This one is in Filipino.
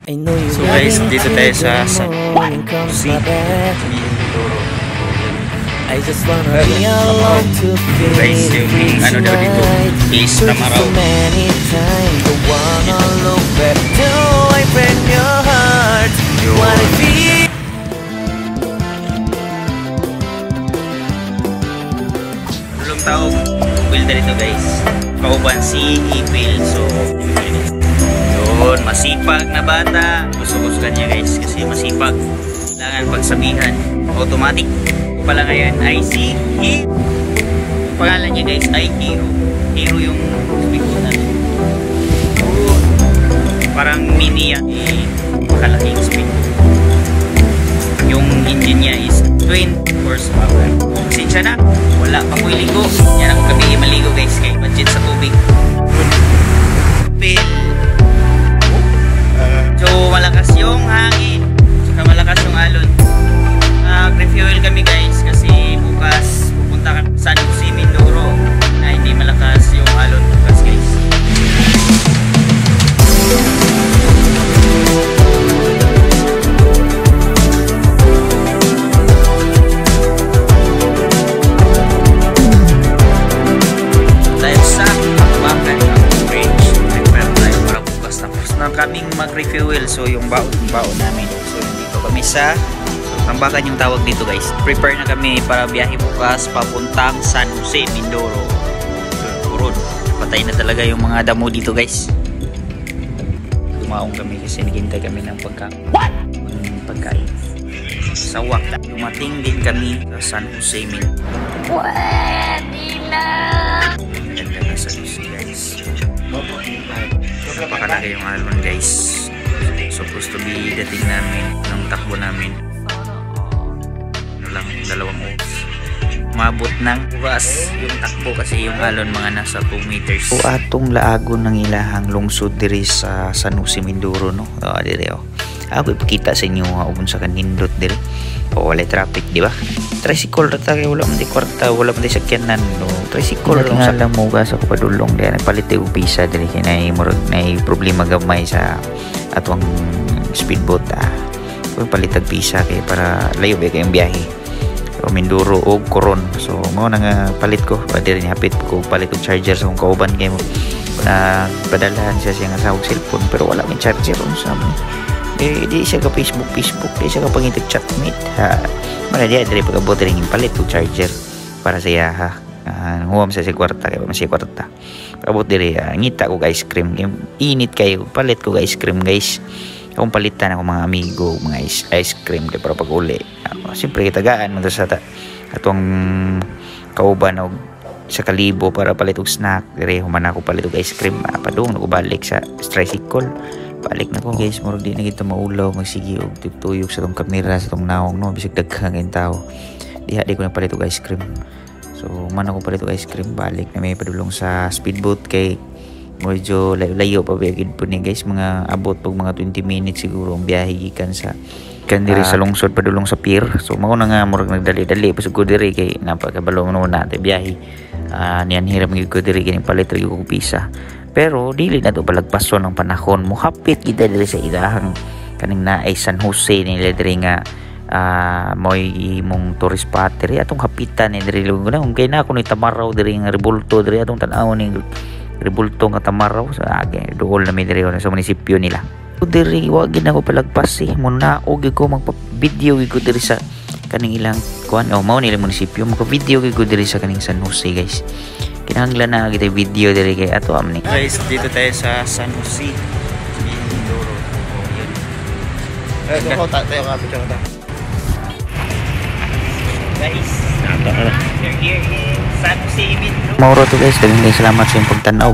So guys, dito tayo sa San Jose Mindoro. I just wanna be alone to feel guys, yung ano daw dito is Tamaraw. Many times the one alone, but do I break your heart? What I feel. Ulong tao, build dito guys. Kauban si Ipil. So yun, masipag na bata. Gusto kanya guys kasi masipag. Kailangan pagsabihan. Automatic. Pala ngayon ay si Hero. Pangalan niya guys ay Hero. Hero yung speaker natin. Parang mini yan. Makalaking speaker. Yung engine niya is 20 horsepower. Sinsya na. Wala pa ko iligo. Yan ang gabi maligo guys. Kaya budget sa tubig. So malakas yung hangin. Saka malakas yung alon. Nag-refuel kami guys kasi bukas pupunta kami sa San Jose Mindoro na hindi malakas yung alon bukas guys. Dahil sa bakit ang bridge prepare tayo para bukas tapos na kaming mag-refuel. So yung baon namin. So dito kami sa Tambakan yung tawag dito guys. Prepare na kami para biyahe bukas papuntang San Jose Mindoro. Kurod. Patay na talaga yung mga damo dito guys. Dumaong kami kasi naghintay kami ng pagkain. Sawak. Dumating din kami sa San Jose Mindoro. Pwede Ganda na San Jose guys. Napakalaki yung alon guys. Supposed to be dating namin ng takbo namin lang 2 oras. Mabot ng oras yung takbo kasi yung alon mga nasa 2 meters. O atong laagon ng ilahang lungsod diri sa San Jose Mindoro no. Diri ako ipakita sa inyo ubon sa kanindot diri. Wala traffic di ba? Tricycle ra ta kay wala man di kwarta, wala man di sakyanan no. Tricycle lang sa mo sa padulong diri palit og visa diri kay nay problema gamay sa atong speedboat Kung palitag visa kay para layo ba kayong biyahe. Mindoro o Coron. So mo nga palit ko pwede rin hapit ko palit og charger sa kung kauban kay mo na padalahan siya nga sa cellphone pero wala may charger on sa mo. Di siya ka Facebook di siya ka pangitag chatmate mara dia dire pagabot ring palit og charger para sa iya huwam sa kwarta kay masih kwarta abot dire ngita ko ice cream init kayo palit ko ice cream guys. Kung palitan ako mga amigo mga ice cream kay para pag-uli siyempre kitagaan mo sa atong kauban og sa kalibo para palit og snack dire human ako palit og ice cream padung ako balik sa tricycle balik na ko guys murag di na kita maulaw magsigi og tiptuyok sa tong kamera sa tong naong no bisag daghang ang tao diha di ko na palit og ice cream so man ako palit og ice cream balik na may padulong sa speedboat kay medyo layo pa bigid po ni guys mga abot pag mga 20 minutes siguro ang biyahe gikan sa diri sa lungsod padulong sa pier so mao na nga murag nagdali-dali pasud ko diri kay napakabalo mo natin biyahe niyan hirap gyud ko diri kini palit gyud ko visa pero dili na to balagpason ng panahon mo hapit kita diri sa ilahang kaning naay San Jose nila diri nga moy imong tourist spot diri atong hapitan ni diri lugon kay na ako ni Tamaraw diri nga rebulto diri atong tan-aw ni Rebulto nga Tamaraw sa dool na may diri sa munisipyo nila. Diri wa gid ako palagpas muna og ko magpa-video ko diri sa kaning ilang kuan mao nila munisipyo magpa-video ko diri sa kaning San Jose guys. Kinahanglan na kita video diri kay ato amni. Guys, dito tayo sa San Jose Mindoro. Ko tayo nga picture ta. Guys, here San Jose Mindoro. Mauro to guys, salamat sa inyong pagtanaw.